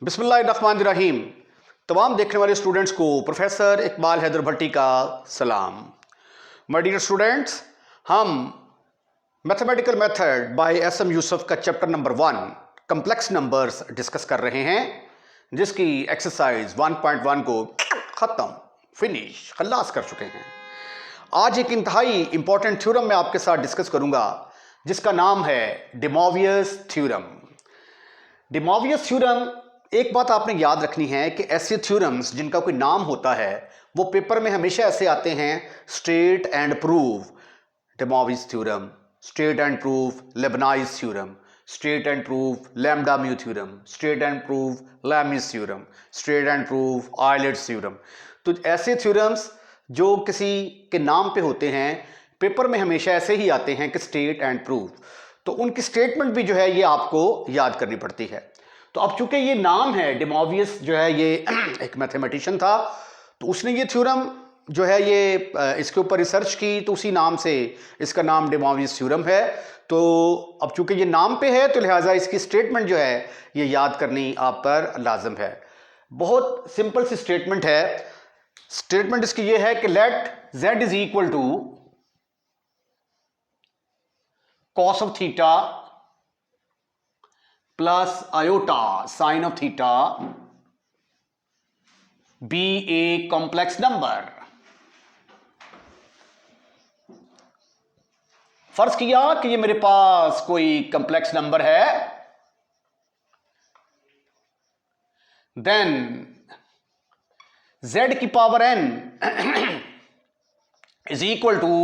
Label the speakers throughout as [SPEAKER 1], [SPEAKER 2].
[SPEAKER 1] बिस्मिल्लाहिर्रहमानिर्रहीम। तमाम देखने वाले स्टूडेंट्स को प्रोफेसर इकबाल हैदर भट्टी का सलाम। माय डियर स्टूडेंट्स, हम mathematical method by S M. Yusuf का chapter number 1 complex numbers discuss कर रहे हैं, जिसकी एक्सरसाइज 1.1 को खत्म फिनिश खल्लास कर चुके हैं। आज एक इंतहाई इंपॉर्टेंट थ्योरम मैं आपके साथ डिस्कस करूंगा, जिसका नाम है day Moivre's theorem. Day Moivre's theorem, एक बात आपने याद रखनी है कि ऐसे थ्योरम्स जिनका कोई नाम होता है वो पेपर में हमेशा ऐसे आते हैं: state and prove de Moivre's theorem, state and prove Leibniz theorem, state and prove lambda mu theorem, state and prove Lami's theorem, state and prove Euler's theorem. तो ऐसे थ्योरम्स जो किसी के नाम पे होते हैं पेपर में हमेशा ऐसे ही आते हैं कि स्टेट एंड प्रूव, तो उनकी स्टेटमेंट भी जो है ये आपको याद करनी पड़ती है। तो अब चूंकि ये नाम है डे मोवियस, जो है ये एक मैथमेटिशियन था, तो उसने ये थ्योरम जो है ये इसके ऊपर रिसर्च की, तो उसी नाम से इसका नाम डे मोवियस थ्योरम है। तो अब चूंकि ये नाम पे है तो लिहाजा इसकी स्टेटमेंट जो है ये याद करनी आप पर लाजम है। बहुत सिंपल सी स्टेटमेंट है। स्टेटमेंट इसकी ये है कि let z is equal to cos of theta plus iota sin of theta be a complex number। फर्ज किया कि ये मेरे पास कोई कंप्लेक्स नंबर है, देन z की power n is equal to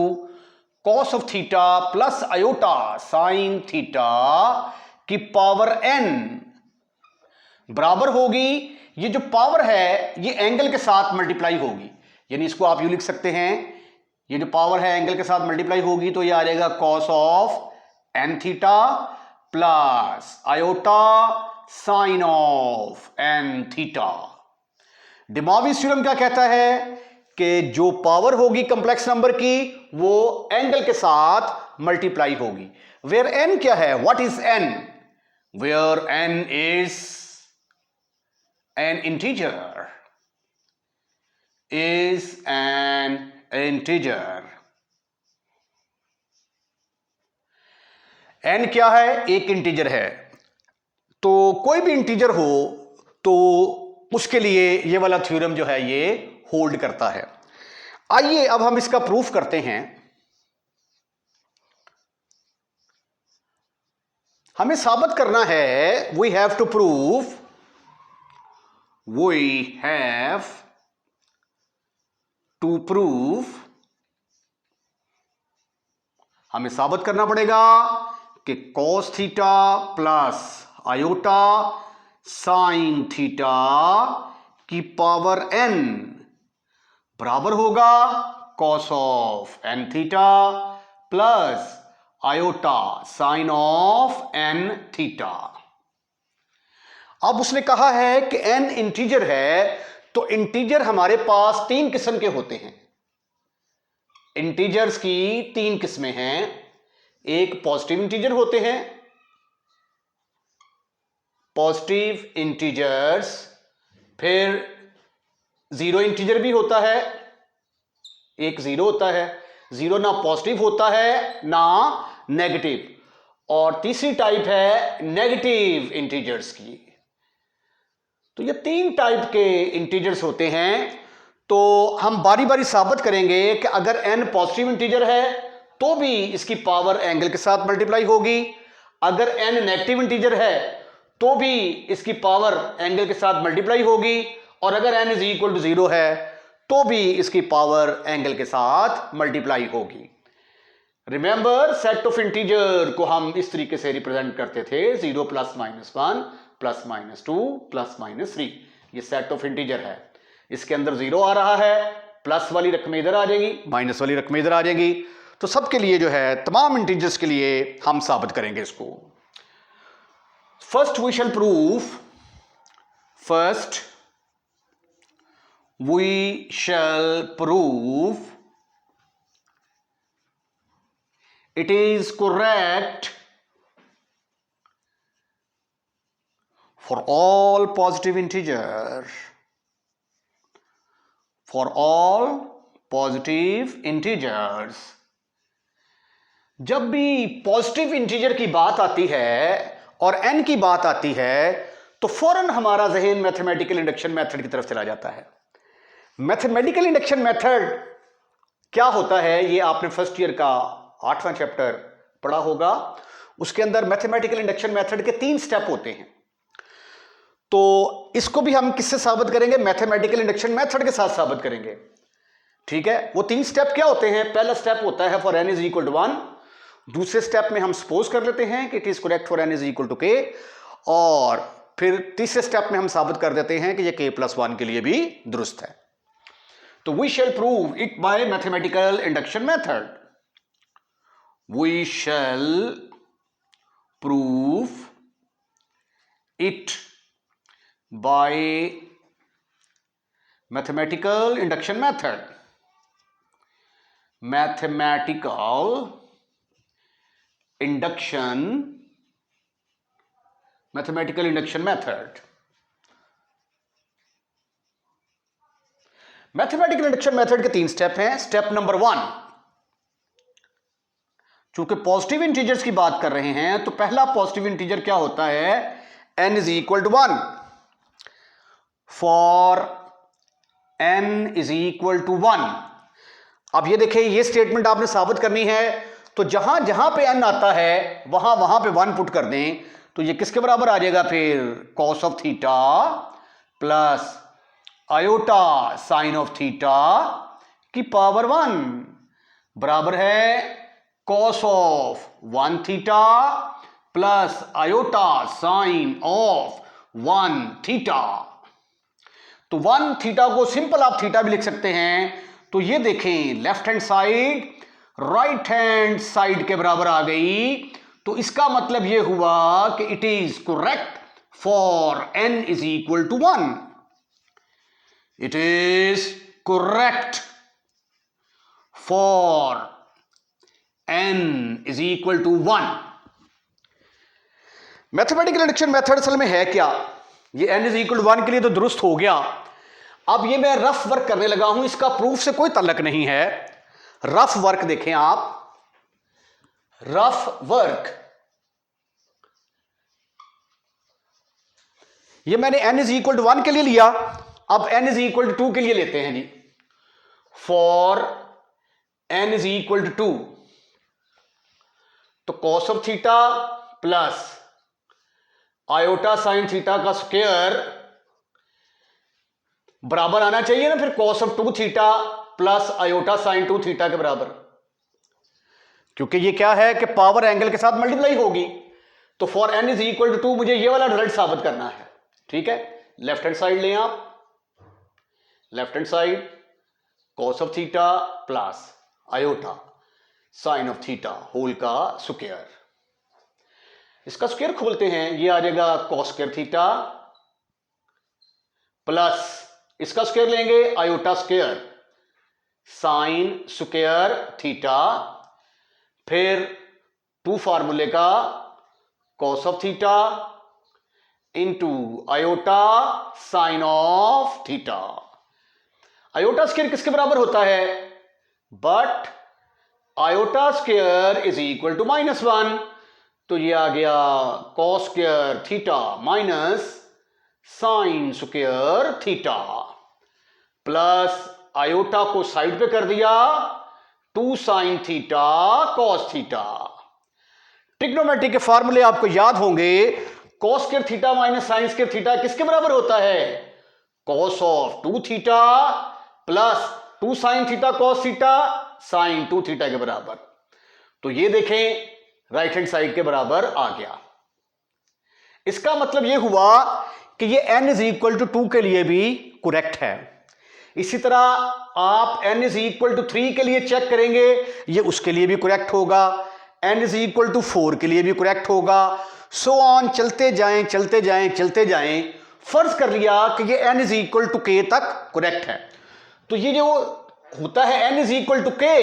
[SPEAKER 1] cos of theta plus iota sine theta की पावर n बराबर होगी, ये जो पावर है ये एंगल के साथ मल्टीप्लाई होगी, यानी इसको आप यूं लिख सकते हैं, ये जो पावर है एंगल के साथ मल्टीप्लाई होगी, तो ये आ जाएगा cos of n theta plus iota sine of n theta. De Moivre's theorem क्या कहता है कि जो पावर होगी कंप्लेक्स नंबर की वो एंगल के साथ मल्टीप्लाई होगी। वेयर n क्या है? What is n? Where n is an integer, is an integer। n क्या है? एक इंटीजर है। तो कोई भी इंटीजर हो तो उसके लिए ये वाला थ्योरम जो है ये होल्ड करता है। आइए अब हम इसका प्रूफ करते हैं। हमें साबित करना है, we have to prove, we have to prove, हमें साबित करना पड़ेगा कि cos theta plus iota sine theta की पावर n बराबर होगा cos of n theta plus iota sine of n theta. अब उसने कहा है कि n इंटीजर है, तो इंटीजर हमारे पास तीन किस्म के होते हैं। इंटीजर्स की तीन किस्में हैं। एक पॉजिटिव इंटीजर होते हैं, पॉजिटिव इंटीजर्स, फिर जीरो इंटीजर भी होता है, एक जीरो होता है, जीरो ना पॉजिटिव होता है ना नेगेटिव, और तीसरी टाइप है नेगेटिव इंटीजर्स की। तो ये तीन टाइप के इंटीजर्स होते हैं। तो हम बारी बारी साबित करेंगे कि अगर n पॉजिटिव इंटीजर है तो भी इसकी पावर एंगल के साथ मल्टीप्लाई होगी, अगर n नेगेटिव इंटीजर है तो भी इसकी पावर एंगल के साथ मल्टीप्लाई होगी, और अगर n is equal to zero है तो भी इसकी पावर एंगल के साथ मल्टीप्लाई होगी। रिमेंबर, सेट ऑफ इंटीजर को हम इस तरीके से रिप्रेजेंट करते थे: 0 plus minus 1 plus minus 2 plus minus 3। ये सेट ऑफ इंटीजर है, इसके अंदर जीरो आ रहा है, प्लस वाली रकमें इधर आ जाएगी, माइनस वाली रकमें इधर आ जाएगी। तो सबके लिए जो है, तमाम इंटीजर्स के लिए हम साबित करेंगे इसको। First we shall prove, first we shall prove it is correct for all positive integer, for all positive integers। जब भी पॉजिटिव इंटीजर की बात आती है और n की बात आती है तो फौरन हमारा जहन मैथमेटिकल इंडक्शन मेथड की तरफ चला जाता है। मैथमेटिकल इंडक्शन मेथड क्या होता है ये आपने फर्स्ट ईयर का 8वां चैप्टर पढ़ा होगा। उसके अंदर मैथमेटिकल इंडक्शन मेथड के 3 स्टेप होते हैं। तो इसको भी हम किससे साबित करेंगे? मैथमेटिकल इंडक्शन मेथड के साथ साबित करेंगे। ठीक है, वो 3 स्टेप क्या होते हैं? पहला स्टेप होता है for n is equal to 1। दूसरे स्टेप में हम सपोज कर लेते हैं कि it is correct for n is equal to k, और फिर तीसरे स्टेप में हम साबित कर देते हैं कि ये k+1 के लिए भी दुरुस्त है। तो we shall prove it by mathematical induction method. We shall prove it by mathematical induction method. Mathematical induction method. Mathematical induction method के 3 स्टेप हैं। स्टेप नंबर 1, चूंकि पॉजिटिव इंटीजर्स की बात कर रहे हैं तो पहला पॉजिटिव इंटीजर क्या होता है? n is equal to 1। For n is equal to 1। अब ये देखें, ये स्टेटमेंट आपने साबित करनी है तो जहां जहां पे n आता है वहां वहां पे 1 पुट कर दें तो ये किसके बराबर आ जाएगा? फिर cos of theta plus iota sine of theta की पावर 1 बराबर है cos of 1 theta plus iota sine of 1 theta. तो 1 थीटा को सिंपल आप थीटा भी लिख सकते हैं। तो ये देखें, left hand side right hand side के बराबर आ गई। तो इसका मतलब यह हुआ कि it is correct for n is equal to 1। It is correct for n is equal to 1। Mathematical induction method असल में है क्या? ये n इज इक्वल टू 1 के लिए तो दुरुस्त हो गया। अब ये मैं रफ वर्क करने लगा हूं, इसका प्रूफ से कोई ताल्लुक नहीं है। रफ वर्क देखें आप, रफ वर्क। ये मैंने n इज इक्वल टू 1 के लिए लिया, अब n इज इक्वल टू 2 के लिए लेते हैं जी। For n is equal to 2 तो cos of theta plus iota sine theta का स्क्वायर बराबर आना चाहिए ना फिर cos of 2 theta plus iota sine 2 theta के बराबर, क्योंकि ये क्या है कि पावर एंगल के साथ मल्टीप्लाई होगी। तो for n is equal to 2 मुझे ये वाला रिजल्ट साबित करना है। ठीक है, लेफ्ट हैंड साइड लें आप, left hand side cos of theta plus iota sine of theta whole का स्क्वायर। इसका स्क्वायर खोलते हैं, ये आ जाएगा cos स्क्वायर थीटा प्लस इसका स्क्वायर लेंगे iota square sine square theta, फिर 2 फार्मूले का cos of theta into iota sine of theta. Iota square किसके बराबर होता है? But iota square is equal to -1। तो ये आ गया cos square theta minus sign square theta plus iota को साइड पे कर दिया 2 sine theta cos theta. Trigonometry के फॉर्मूले आपको याद होंगे। cos square theta minus sign square theta किसके बराबर होता है? cos of 2 theta plus 2 sine theta cos theta sine 2 theta के बराबर। तो ये देखें राइट हैंड साइड के बराबर आ गया। इसका मतलब ये हुआ कि ये n इज इक्वल टू 2 के लिए भी करेक्ट है। इसी तरह आप n इज इक्वल टू 3 के लिए चेक करेंगे, ये उसके लिए भी करेक्ट होगा। n इज इक्वल टू 4 के लिए भी करेक्ट होगा। सो ऑन चलते जाएं चलते जाएं चलते जाएं। फर्ज कर लिया कि ये n is equal to k तक करेक्ट है। तो ये जो होता है n is equal to k,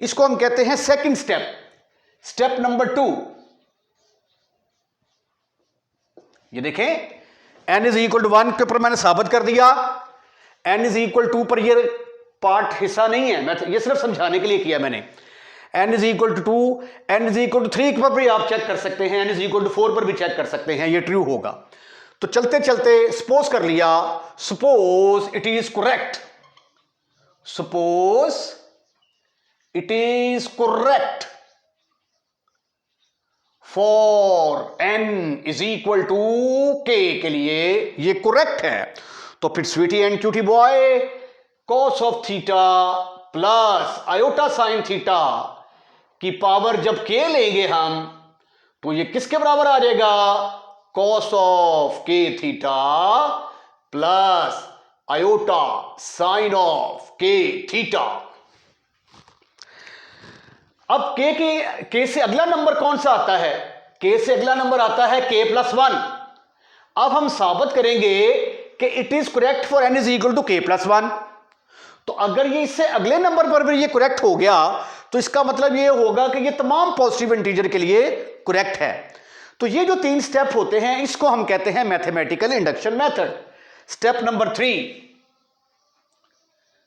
[SPEAKER 1] इसको हम कहते हैं सेकंड स्टेप, स्टेप नंबर 2। ये देखें n इज इक्वल टू 1 के ऊपर मैंने साबित कर दिया, n इज इक्वल टू पर ये पार्ट हिस्सा नहीं है, मैं ये सिर्फ समझाने के लिए किया मैंने। n is equal to 2, n is equal to 3 पर भी आप चेक कर सकते हैं, n इज इक्वल टू 4 पर भी चेक कर सकते हैं, ये ट्रू होगा। तो चलते चलते सपोज कर लिया, suppose it is correct, suppose it is correct for n is equal to k के लिए ये करेक्ट है, तो फिर sweetie and cutie boy cos of theta plus iota sine theta की पावर जब k लेंगे हम तो ये किसके बराबर आ जाएगा, cos of k theta plus iota sine of k theta. अब के से अगला नंबर कौन सा आता है, के से अगला नंबर आता है k प्लस 1। अब हम साबित करेंगे कि it is correct for n is equal to k plus 1। तो अगर ये इससे अगले नंबर पर भी ये करेक्ट हो गया तो इसका मतलब ये होगा कि ये तमाम पॉजिटिव इंटीजर के लिए करेक्ट है। तो ये जो 3 स्टेप होते हैं इसको हम कहते हैं mathematical induction method. Step number 3,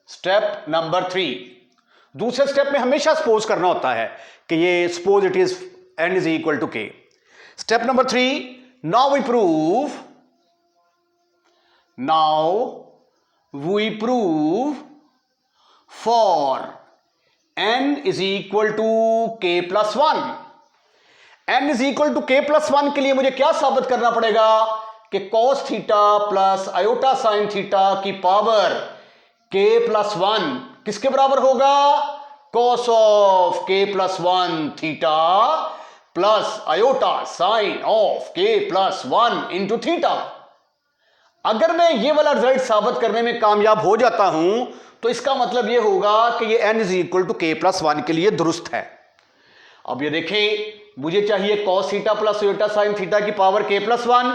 [SPEAKER 1] step number 3, दूसरे स्टेप में हमेशा सपोज करना होता है कि ये suppose it is n is equal to k। Step number 3, now we prove for n is equal to k plus 1। n is equal to k plus 1 के लिए मुझे क्या साबित करना पड़ेगा कि cos theta plus iota sine theta की power k plus 1 किसके बराबर होगा, cos of k plus 1 theta plus iota sine of k plus 1 into theta. अगर मैं ये वाला रिजल्ट साबित करने में कामयाब हो जाता हूं तो इसका मतलब ये होगा कि ये n is equal to k plus 1 के लिए दुरुस्त है। अब ये देखें, मुझे चाहिए cos theta plus iota sine theta की पावर k प्लस 1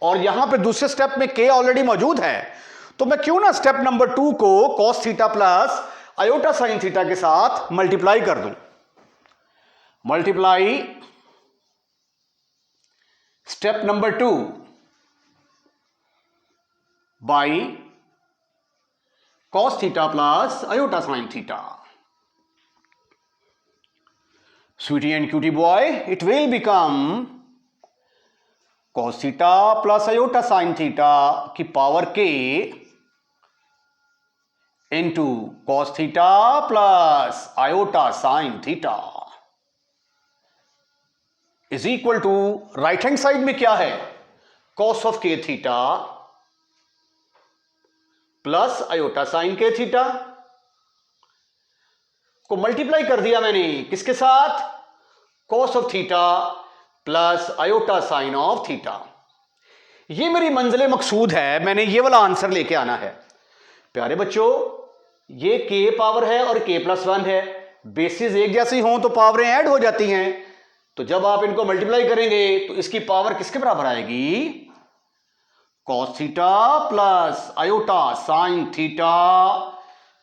[SPEAKER 1] और यहां पे दूसरे स्टेप में k ऑलरेडी मौजूद है, तो मैं क्यों ना स्टेप नंबर 2 को cos theta plus iota sine theta के साथ मल्टीप्लाई कर दूं। Multiply step number 2 by cos theta plus iota sine theta. Sweetie and cutie boy, it will become cos theta plus iota sine theta की power k into cos theta plus iota sine theta is equal to, right hand side में क्या है, cos of k theta plus iota sine के theta को multiply कर दिया मैंने किसके साथ, cos of theta plus iota sine of theta. ये मेरी मंजिल मकसूद है, मैंने ये वाला आंसर लेके आना है। प्यारे बच्चों, ये k पावर है और k प्लस 1 है, बेसिस एक जैसी हों तो पावरें ऐड हो जाती हैं, तो जब आप इनको मल्टीप्लाई करेंगे तो इसकी पावर किसके बराबर आएगी, cos theta plus iota sine theta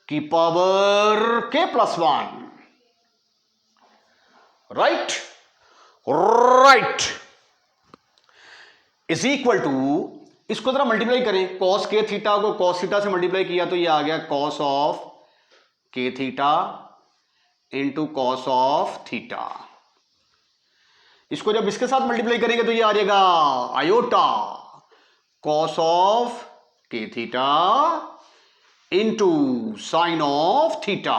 [SPEAKER 1] की power k plus 1। Right is equal to, इसको जरा मल्टीप्लाई करें, cos k थीटा को cos थीटा से मल्टीप्लाई किया तो ये आ गया cos of k theta into cos of theta. इसको जब इसके साथ मल्टीप्लाई करेंगे तो ये आ जाएगा iota cos of k theta into sine of theta.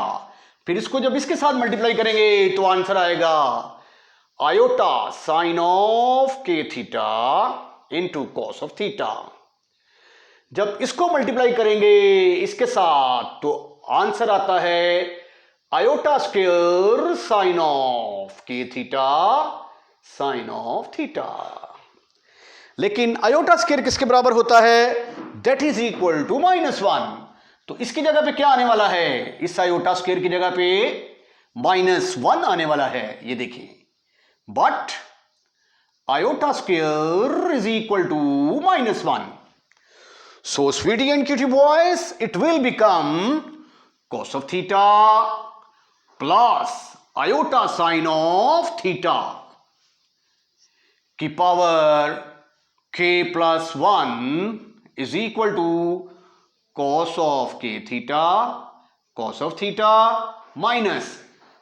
[SPEAKER 1] फिर इसको जब इसके साथ मल्टीप्लाई करेंगे तो आंसर आएगा iota sine of k theta into cos of theta. जब इसको मल्टीप्लाई करेंगे इसके साथ तो आंसर आता है iota square sign of k theta sine of theta. लेकिन आयोटा स्क्वायर किसके बराबर होता है, दैट इज इक्वल टू -1। तो इसकी जगह पे क्या आने वाला है, इस आयोटा स्क्वायर की जगह पे -1 आने वाला है, ये देखिए। But iota square is equal to -1, so sweetie and cutie boys, it will become cos of theta plus iota sine of theta की power k plus 1 is equal to cos of k theta, cos of theta minus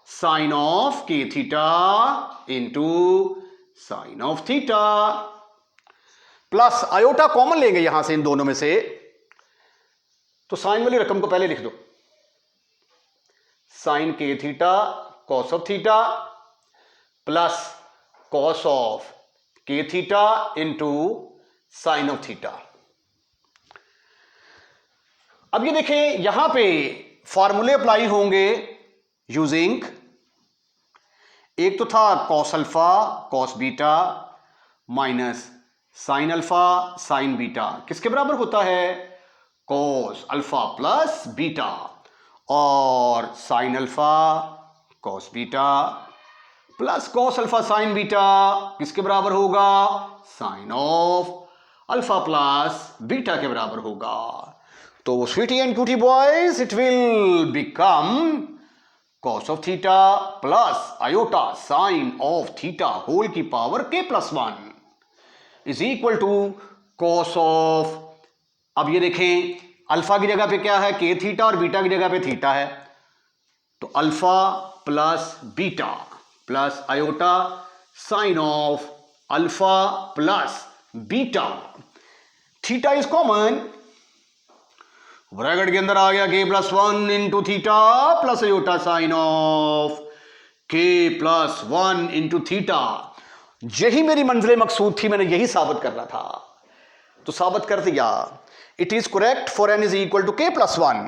[SPEAKER 1] sin of k theta into sin of theta plus iota common लेंगे यहां से इन दोनों में से, तो sign वाली रकम को पहले लिख दो, साइन के theta cos of theta plus cos of k theta into sine of theta. अब ये देखें यहां पे फॉर्मूले अप्लाई होंगे यूजिंग, एक तो था cos alpha cos beta minus sine alpha sine beta, किसके बराबर होता है, कॉस अल्फा प्लस बीटा, और sine alpha cos beta plus cos alpha sine beta किसके बराबर होगा, sine of alpha plus beta के बराबर होगा। तो sweetie and cutie boys, it will become cos of theta plus iota sin of theta whole की power k plus 1 is equal to cos of, अब ये देखें अल्फा की जगह पे क्या है, k थीटा, और बीटा की जगह पे थीटा है, तो alpha plus beta plus iota sine of alpha plus beta, theta is common, bracket के अंदर आ गया k plus 1 into theta plus iota sine of k plus 1 into theta. यही मेरी मंजिल मकसूद थी, मैंने यही साबित करना था, तो साबित कर दिया। It is correct for n is equal to k plus 1,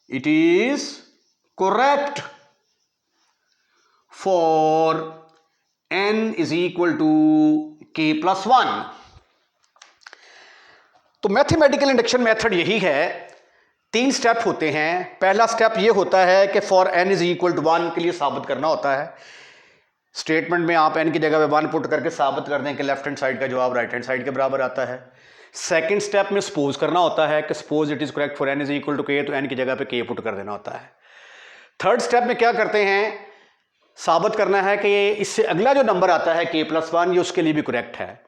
[SPEAKER 1] it is correct for n is equal to k plus 1। तो मैथमेटिकल इंडक्शन मेथड यही है, 3 स्टेप होते हैं। पहला स्टेप ये होता है कि for n is equal to 1 के लिए साबित करना होता है, स्टेटमेंट में आप n की जगह पे 1 पुट करके साबित कर दें कि लेफ्ट हैंड साइड का जवाब राइट हैंड साइड के बराबर आता है। सेकंड स्टेप में सपोज करना होता है कि suppose it is correct for n is equal to k, तो n की जगह पे k पुट कर देना होता है। थर्ड स्टेप में क्या करते हैं, साबित करना है कि इससे अगला जो नंबर आता है k प्लस 1 ये उसके लिए भी करेक्ट है,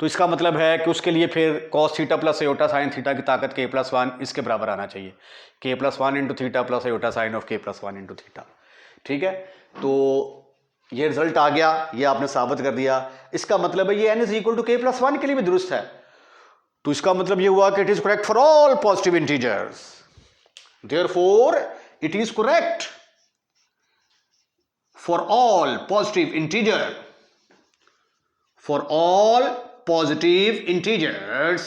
[SPEAKER 1] तो इसका मतलब है कि उसके लिए फिर cos theta plus iota sine theta की ताकत k प्लस 1 इसके बराबर आना चाहिए, k plus 1 into theta plus iota sine of k plus 1 into theta. ठीक है, तो ये रिजल्ट आ गया, ये आपने साबित कर दिया। इसका मतलब है ये n is equal to k plus 1 के लिए भी दुरुस्त है, तो इसका मतलब ये हुआ कि it is correct for all positive integers, therefore it is correct for all positive integer, for all positive integers,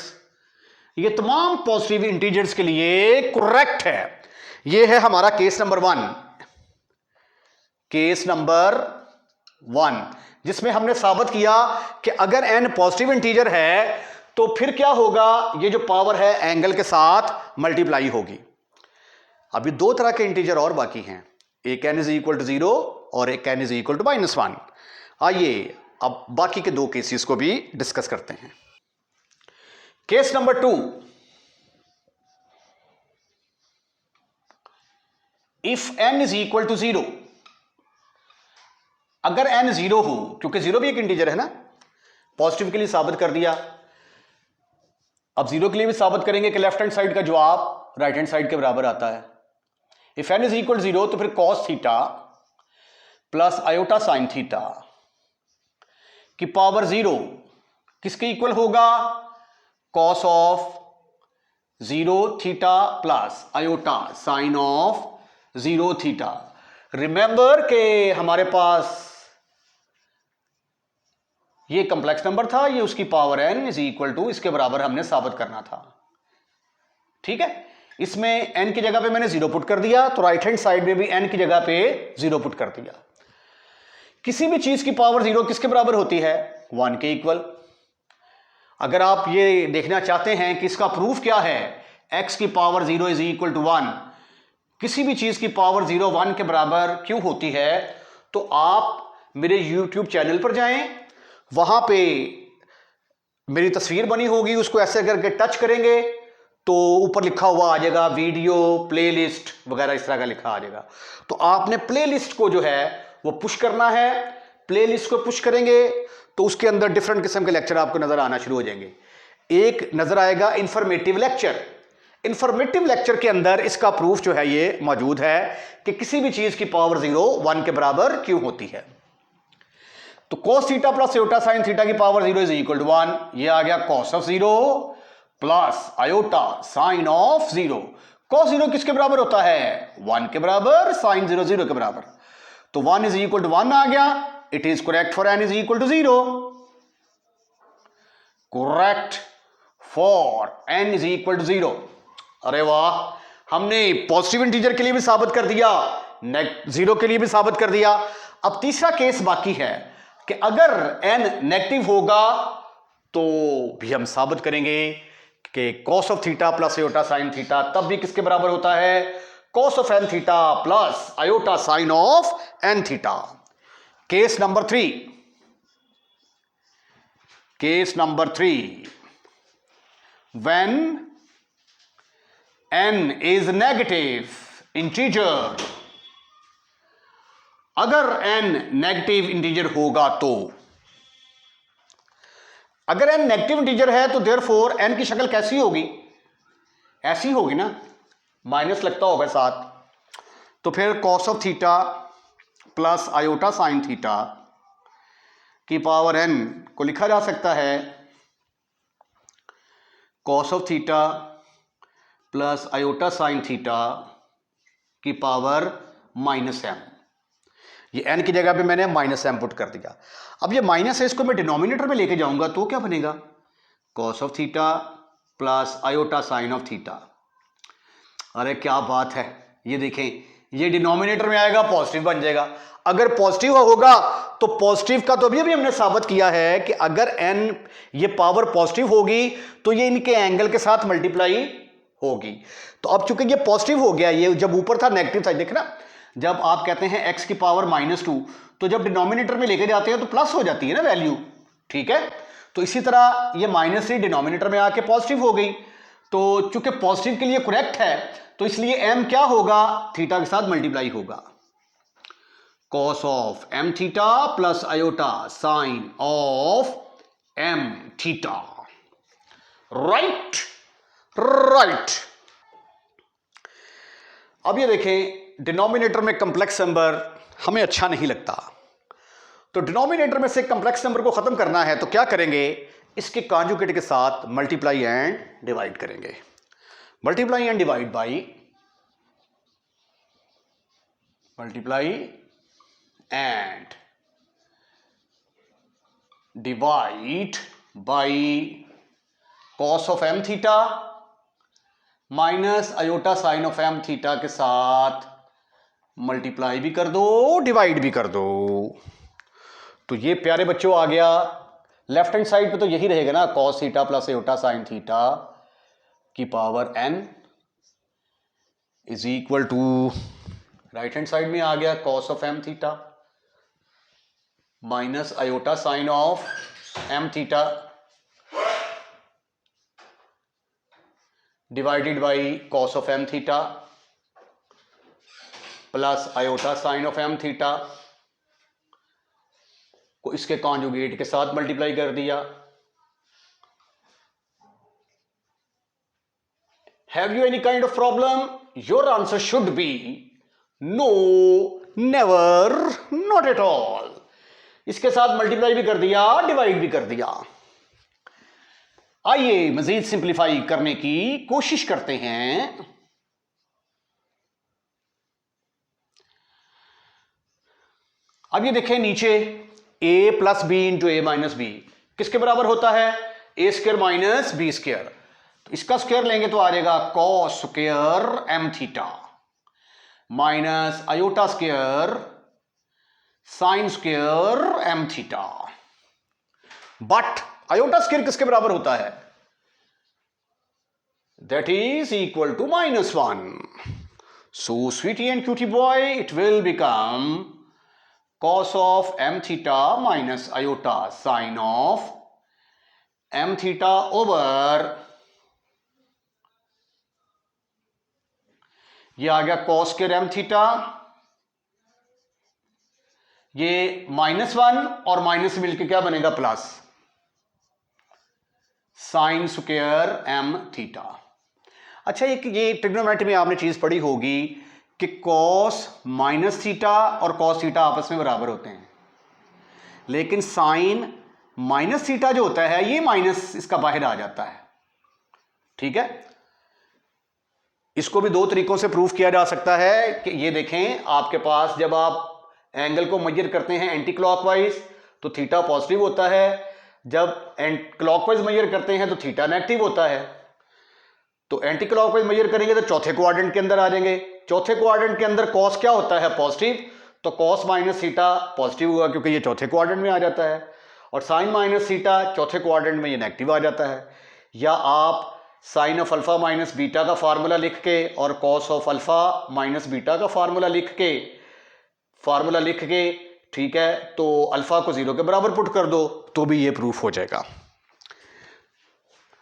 [SPEAKER 1] ये तमाम पॉजिटिव इंटीजर्स के लिए करेक्ट है। ये है हमारा केस नंबर 1, केस नंबर 1, जिसमें हमने साबित किया कि अगर n पॉजिटिव इंटीजर है तो फिर क्या होगा, ये जो पावर है एंगल के साथ मल्टीप्लाई होगी। अभी 2 तरह के इंटीजर और बाकी हैं, एक n इज इक्वल टू 0 और एक n इज इक्वल टू -1। आइए अब बाकी के 2 केसेस को भी डिस्कस करते हैं। Case number 2, if n is equal to 0, अगर n 0 हो, क्योंकि 0 भी एक इंटीजर है ना, पॉजिटिव के लिए साबित कर दिया, अब 0 के लिए भी साबित करेंगे कि लेफ्ट हैंड साइड का जवाब राइट हैंड साइड के बराबर आता है। इफ n इज इक्वल 0 तो फिर cos theta plus iota sine theta की पावर 0 किसके इक्वल होगा, cos of 0 theta plus iota sine of 0 theta. Remember के हमारे पास ये कंप्लेक्स नंबर था, ये उसकी power n is equal to इसके बराबर हमने साबित करना था। ठीक है, इसमें n की जगह पे मैंने 0 पुट कर दिया, तो राइट हैंड साइड में भी n की जगह पे 0 पुट कर दिया। किसी भी चीज की पावर 0 किसके बराबर होती है, 1 के इक्वल। अगर आप ये देखना चाहते हैं कि इसका प्रूफ क्या है, x की पावर 0 इज इक्वल टू 1, किसी भी चीज की पावर 0 1 के बराबर क्यों होती है, तो आप मेरे YouTube चैनल पर जाएं, वहां पे मेरी तस्वीर बनी होगी, उसको ऐसे करके टच करेंगे तो ऊपर लिखा हुआ आ जाएगा वीडियो प्लेलिस्ट वगैरह, इस तरह का लिखा आ जाएगा। तो आपने प्लेलिस्ट को जो है वो पुश करना है, प्लेलिस्ट को पुश करेंगे तो उसके अंदर डिफरेंट किस्म के लेक्चर आपको नजर आना शुरू हो जाएंगे। एक नजर आएगा इंफॉर्मेटिव लेक्चर। इंफॉर्मेटिव लेक्चर के अंदर इसका प्रूफ जो है ये मौजूद है कि किसी भी चीज की पावर 0 1 के बराबर क्यों होती है। तो cos theta plus iota sine theta की पावर 0 इज इक्वल टू 1। ये आ गया cos of 0 plus iota sine of 0। cos 0 किसके बराबर होता है? 1 के बराबर, साइन 0 0 के बराबर। तो 1 इज इक्वल टू 1 आ गया। It is correct for n is equal to 0। Correct for n is equal to 0। अरे वाह, हमने पॉजिटिव इंटीजर के लिए भी साबित कर दिया, 0 के लिए भी साबित कर दिया। अब तीसरा केस बाकी है कि अगर n नेगेटिव होगा तो भी हम साबित करेंगे कि cos of theta plus iota sine theta तब भी किसके बराबर होता है? cos of n theta plus iota sine of n theta. Case number 3, case number 3, when n is negative integer, अगर n नेगेटिव इंटीजर होगा तो, अगर n नेगेटिव इंटीजर है तो देयरफॉर n की शक्ल कैसी होगी? ऐसी होगी ना, माइनस लगता होगा साथ। तो फिर cos of theta plus iota sine theta की पावर n को लिखा जा सकता है cos of theta plus iota sine theta की पावर माइनस m। ये n की जगह पे मैंने माइनस m पुट कर दिया। अब ये माइनस है, इसको मैं डिनोमिनेटर में लेके जाऊंगा तो क्या बनेगा? cos of theta plus iota sine of theta. अरे क्या बात है, ये देखें, ये डिनोमिनेटर में आएगा, पॉजिटिव बन जाएगा। अगर पॉजिटिव होगा तो पॉजिटिव का तो अभी अभी हमने साबित किया है कि अगर n ये पावर पॉजिटिव होगी तो ये इनके एंगल के साथ मल्टीप्लाई होगी। तो अब चूंकि ये पॉजिटिव हो गया, ये जब ऊपर था नेगेटिव था, देखना जब आप कहते हैं x की पावर -2 तो जब डिनोमिनेटर में लेके जाते हैं तो प्लस हो जाती है ना वैल्यू, ठीक है। तो इसी तरह ये -3 डिनोमिनेटर में आके पॉजिटिव हो गई। तो चूंकि पॉजिटिव के लिए करेक्ट है तो इसलिए m क्या होगा? थीटा के साथ मल्टीप्लाई होगा। cos of m theta plus iota sine of m theta. Right right. अब ये देखें, डिनोमिनेटर में कंप्लेक्स नंबर हमें अच्छा नहीं लगता, तो डिनोमिनेटर में से कंप्लेक्स नंबर को खत्म करना है तो क्या करेंगे? इसके कॉन्जुगेट के साथ मल्टीप्लाई एंड डिवाइड करेंगे। Multiply and divide by, multiply and divide by cos of m theta minus iota sine of m theta के साथ मल्टीप्लाई भी कर दो, डिवाइड भी कर दो। तो ये प्यारे बच्चों आ गया। लेफ्ट हैंड साइड पे तो यही रहेगा ना, cos theta plus iota sine theta की power n is equal to, right hand side में आ गया cos of m theta minus iota sine of m theta divided by cos of m theta plus iota sine of m theta को इसके conjugate के साथ multiply कर दिया। Have you any kind of problem? Your answer should be no, never, not at all. इसके साथ multiply भी कर दिया, डिवाइड भी कर दिया। आइए मजीद सिंप्लीफाई करने की कोशिश करते हैं। अब ये देखें नीचे, a plus B into A minus B किसके बराबर होता है? A square minus B square. तो इसका स्क्वायर लेंगे तो आ जाएगा cos square m theta minus iota square sine square m theta. But iota square किसके बराबर होता है? That is equal to -1। So sweetie and cutie boy, it will become cos of m theta minus iota sine of m theta over, ये आ गया cos square m theta ये -1 और minus मिलके क्या बनेगा, plus sign square m theta. अच्छा, ये ट्रिग्नोमेट्री में आपने चीज पढ़ी होगी कि कॉस माइनस थीटा और कॉस थीटा आपस में बराबर होते हैं, लेकिन साइन माइनस थीटा जो होता है ये माइनस इसका बाहर आ जाता है। ठीक है, इसको भी दो तरीकों से प्रूफ किया जा सकता है कि ये देखें, आपके पास जब आप एंगल को मेजर करते हैं एंटी क्लॉकवाइज तो थीटा पॉजिटिव होता है, जब क्लॉकवाइज मेजर करते हैं तो थीटा नेगेटिव होता है। तो एंटी क्लॉकवाइज मेजर करेंगे तो चौथे क्वाड्रेंट के अंदर आ जाएंगे। चौथे क्वाड्रेंट के अंदर कॉस क्या होता है, पॉजिटिव, तो कॉस माइनस थीटा पॉजिटिव हुआ क्योंकि ये चौथे क्वाड्रेंट में आ जाता है, और साइन माइनस थीटा चौथे क्वाड्रेंट में ये नेगेटिव आ जाता है। या आप sine of alpha minus beta का फार्मूला लिख के और cos of alpha minus beta का फार्मूला लिख के ठीक है, तो अल्फा को 0 के बराबर पुट कर दो तो भी ये प्रूफ हो जाएगा।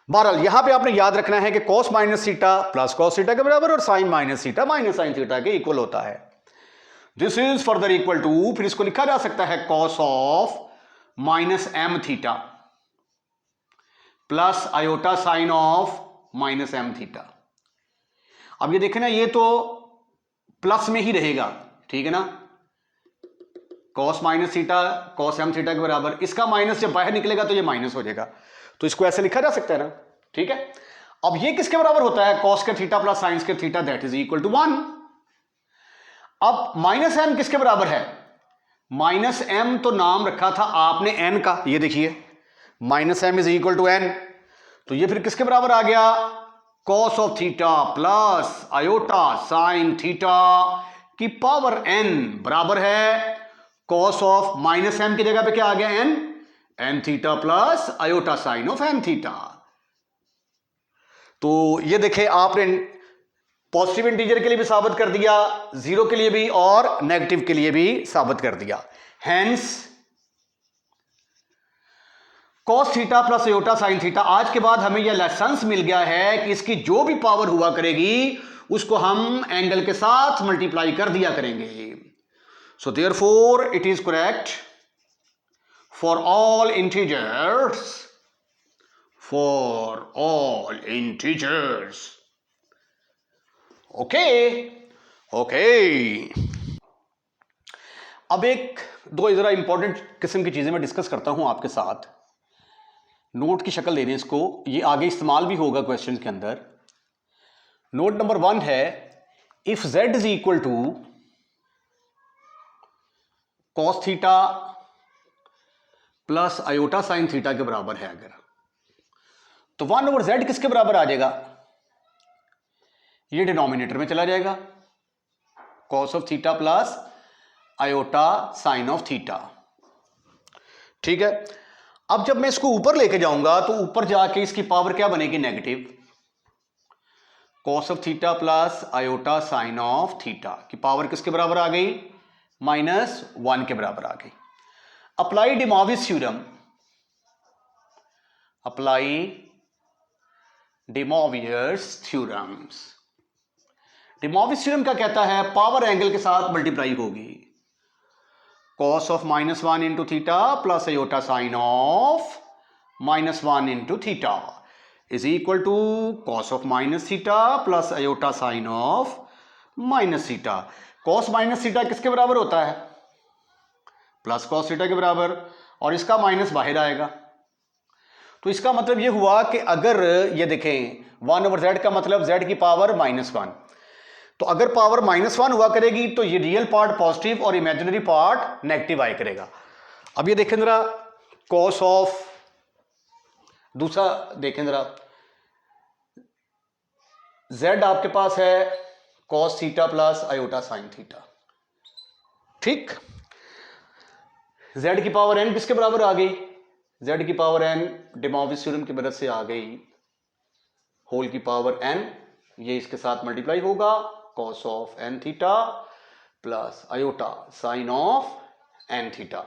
[SPEAKER 1] बहरहाल यहां पे आपने याद रखना है कि cos minus theta plus cos theta के बराबर और sine minus theta minus sine theta के इक्वल होता है। This is further equal to, फिर इसको लिखा जा सकता है cos of minus M theta plus iota sine of minus M theta. अब ये देखें ना, ये तो प्लस में ही रहेगा, ठीक है ना, cos minus theta cos M theta के बराबर, इसका माइनस जब बाहर निकलेगा तो ये माइनस हो जाएगा, तो इसको ऐसे लिखा जा सकता है ना। ठीक है, अब ये किसके बराबर होता है, कॉस के थीटा प्लस साइंस के theta, that is equal to 1। अब माइनस एम किसके बराबर है, माइनस एम तो नाम रखा था आपने एन का, ये देखिए minus m is equal to n, तो ये फिर किसके बराबर आ गया, cos of theta plus iota sine theta की पावर एन बराबर है कॉस ऑफ माइनस एम की जगह पे क्या आ गया, n, n theta plus iota sine of n theta. तो ये देखे आपने पॉजिटिव इंटीजर के लिए भी साबित कर दिया, 0 के लिए भी और नेगेटिव के लिए भी साबित कर दिया। Hence cos theta plus iota sine theta, आज के बाद हमें यह लेसन मिल गया है कि इसकी जो भी पावर हुआ करेगी उसको हम एंगल के साथ मल्टीप्लाई कर दिया करेंगे। So therefore it is correct for all integers, okay. अब एक दो जरा इंपॉर्टेंट किस्म की चीजें मैं डिस्कस करता हूं आपके साथ, नोट की शक्ल देने इसको, ये आगे इस्तेमाल भी होगा क्वेश्चन के अंदर। नोट नंबर 1 है, if z is equal to cos theta plus iota sine theta के बराबर है अगर, तो 1/z किसके बराबर आ जाएगा, ये डिनोमिनेटर में चला जाएगा, cos of theta plus iota sine of theta. ठीक है, अब जब मैं इसको ऊपर लेके जाऊंगा तो ऊपर जाके इसकी पावर क्या बनेगी, negative, cos of theta plus iota sine of theta की पावर किसके बराबर आ गई, -1 के बराबर आ गई। Apply de Moivre's theorem, apply de Moivre's theorems. De Moivre's theorem क्या कहता है, पावर एंगल के साथ मल्टीप्लाई होगी, cos of -1 into theta plus iota sine of -1 into theta is equal to cos of minus theta plus iota sine of minus theta। cos minus theta किसके बराबर होता है, प्लस cos theta के बराबर, और इसका माइनस बाहर आएगा। तो इसका मतलब ये हुआ कि अगर ये देखें 1/z का मतलब z की पावर -1, तो अगर पावर -1 हुआ करेगी तो ये रियल पार्ट पॉजिटिव और इमेजिनरी पार्ट नेगेटिव आया करेगा। अब ये देखें जरा, कॉस ऑफ, दूसरा देखें जरा, z आपके पास है cos theta plus iota sine theta, ठीक, z की पावर n किसके बराबर आ गई, z की पावर n डिमॉविस थ्योरम की मदद से आ गई, होल की पावर n, ये इसके साथ मल्टीप्लाई होगा, cos of n theta plus iota sine of n theta,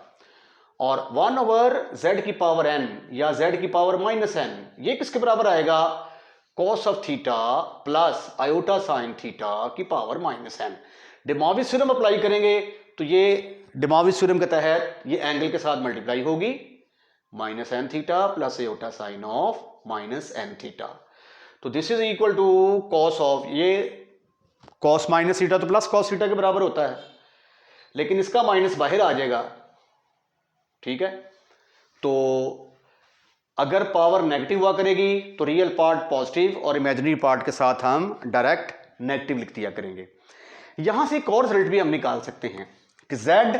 [SPEAKER 1] और 1/z की पावर n या z की पावर -n, ये किसके बराबर आएगा, cos of theta plus iota sine theta की पावर -n। डिमॉविस थ्योरम अप्लाई करेंगे तो ये डिमॉविस थ्योरम के तहत ये एंगल के साथ मल्टीप्लाई होगी, minus n theta plus iota sine of minus n theta. तो this is equal to cos of, ये कॉस माइनस थीटा तो प्लस कॉस थीटा के बराबर होता है, लेकिन इसका माइनस बाहर आ जाएगा, ठीक है। तो अगर पावर नेगेटिव हुआ करेगी तो रियल पार्ट पॉजिटिव और इमेजिनरी पार्ट के साथ हम डायरेक्ट नेगेटिव लिख दिया करेंगे। यहां से एक और रिजल्ट भी हम निकाल सकते हैं कि z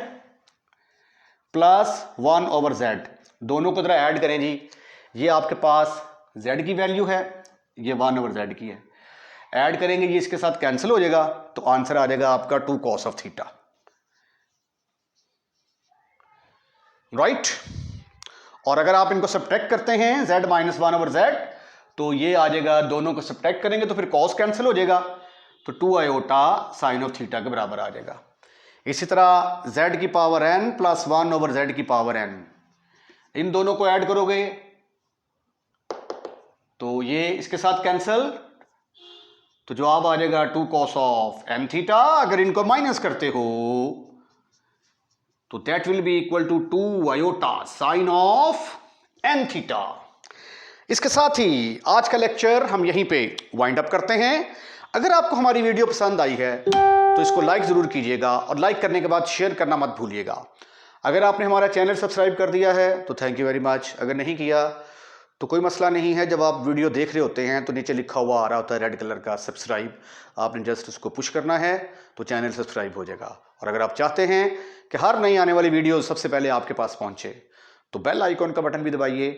[SPEAKER 1] प्लस 1 ओवर z, दोनों को जरा ऐड करें जी। ये आपके पास z की वैल्यू है, ये 1 ओवर z की है, ऐड करेंगे ये इसके साथ कैंसिल हो जाएगा, तो आंसर आ जाएगा आपका 2 cos ऑफ थीटा, राइट। और अगर आप इनको सब्ट्रैक्ट करते हैं z माइनस 1 ओवर z, तो ये आ जाएगा, दोनों को सब्ट्रैक्ट करेंगे तो फिर cos कैंसिल हो जाएगा, तो 2 आयोटा साइन ऑफ थीटा के बराबर आ जाएगा। इसी तरह z की power n plus 1 over z की पावर n, इन दोनों को ऐड करोगे तो ये इसके साथ कैंसिल, तो जवाब आ जाएगा 2 cos ऑफ n थीटा। अगर इनको माइनस करते हो तो that will be equal to 2 iota sine of n theta. इसके साथ ही आज का लेक्चर हम यहीं पे वाइंड अप करते हैं। अगर आपको हमारी वीडियो पसंद आई है तो इसको लाइक जरूर कीजिएगा, और लाइक करने के बाद शेयर करना मत भूलिएगा। अगर आपने हमारा चैनल सब्सक्राइब कर दिया है तो थैंक यू वेरी मच, अगर नहीं किया तो कोई मसला नहीं है। जब आप वीडियो देख रहे होते हैं तो नीचे लिखा हुआ आ रहा होता है रेड कलर का सब्सक्राइब, आपने जस्ट उसको पुश करना है तो चैनल सब्सक्राइब हो जाएगा। और अगर आप चाहते हैं कि हर नई आने वाली वीडियो सबसे पहले आपके पास पहुंचे तो बेल आइकॉन का बटन भी दबाइए।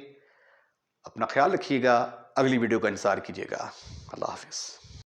[SPEAKER 1] अपना ख्याल रखिएगा, अगली वीडियो का इंतजार कीजिएगा। अल्लाह हाफिज़।